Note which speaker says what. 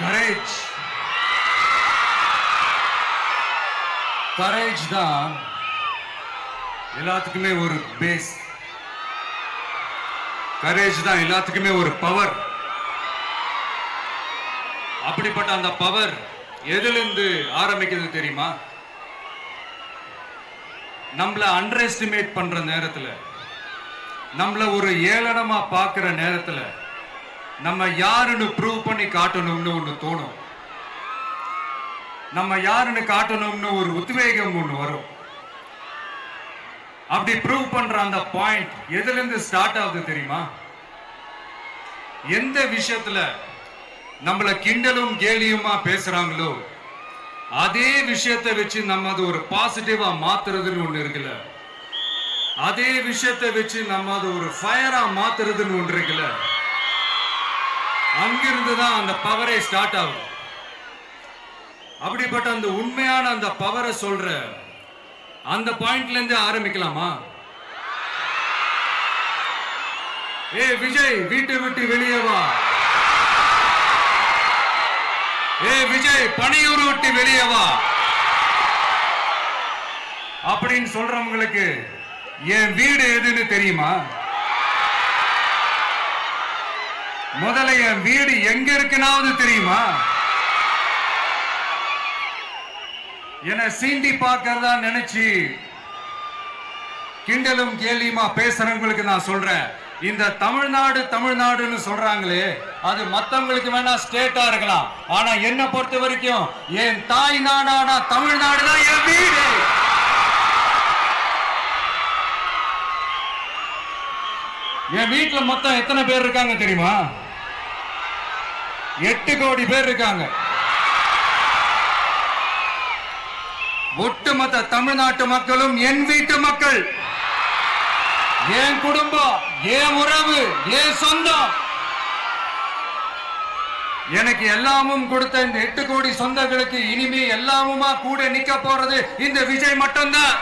Speaker 1: Courage courage தான் எல்லாத்துக்குமே ஒரு பேஸ். கரேஜ் தான் எல்லாத்துக்குமே ஒரு பவர். அப்படிப்பட்ட அந்த பவர் எதிலிருந்து ஆரம்பிக்கிறது தெரியுமா? நம்மள அண்டர் எஸ்டிமேட் பண்ற நேரத்துல, நம்மள ஒரு ஏளனமா பார்க்கிற நேரத்துல, நம்ம யாருன்னு ப்ரூவ் பண்ணி காட்டணும்னு ஒண்ணு தோணும். நம்ம யாருன்னு காட்டணும்னு ஒரு உத்வேகம் ஒண்ணு வரும். அப்படி ப்ரூவ் பண்ற அந்த பாயிண்ட் எதுல இருந்து ஸ்டார்ட் ஆகுது தெரியுமா? எந்த விஷயத்துல நம்மள கிண்டலும் கேலியுமா பேசுறாங்களோ அதே விஷயத்தை வச்சு நம்ம அது ஒரு பாசிட்டிவா மாத்துறதுன்னு ஒண்ணு இருக்குல்ல, அதே விஷயத்தை வச்சு நம்ம அது ஒரு ஃபயரா மாத்துறதுன்னு ஒன்று இருக்குல்ல, அங்கிருந்து தான் அந்த பவரே ஸ்டார்ட் ஆகும். அப்படிப்பட்ட அந்த உண்மையான அந்த பவரை சொல்ற அந்த பாயிண்ட்ல இருந்து ஆரம்பிக்கலாமா? ஏ விஜய், வீட்டை விட்டு வெளியே வா. ஏ விஜய், பணியூர் விட்டு வெளியே வா அப்படின்னு சொல்றவங்களுக்கு என் வீடு எதுன்னு தெரியுமா? முதல்ல என் வீடு எங்க இருக்குனாவது தெரியுமா? என சீண்டி பார்க்கறதா நினைச்சு கிண்டலும் கேலியுமா பேசுறவங்களுக்கு நான் சொல்றேன், இந்த தமிழ்நாடு தமிழ்நாடுன்னு சொல்றாங்களே, அது மத்தவங்களுக்கு வேணா ஸ்டேட்டா இருக்கலாம். ஆனா என்ன பொறுத்த வரைக்கும் என் தாய் நாடான தமிழ்நாடு தான் என் வீடு. என் வீட்டுல மொத்தம் எத்தனை பேர் இருக்காங்க தெரியுமா? 8 கோடி பேர் இருக்காங்க. ஒட்டுமொத்த தமிழ்நாட்டு மக்களும் என் வீட்டு மக்கள், என் குடும்பம், என் உறவு, என் சொந்தம். எனக்கு எல்லாமும் கொடுத்த இந்த 8 கோடி சொந்தங்களுக்கு இனிமே எல்லாமுமா கூட நிக்க போறது இந்த விஜய் மட்டும்தான்.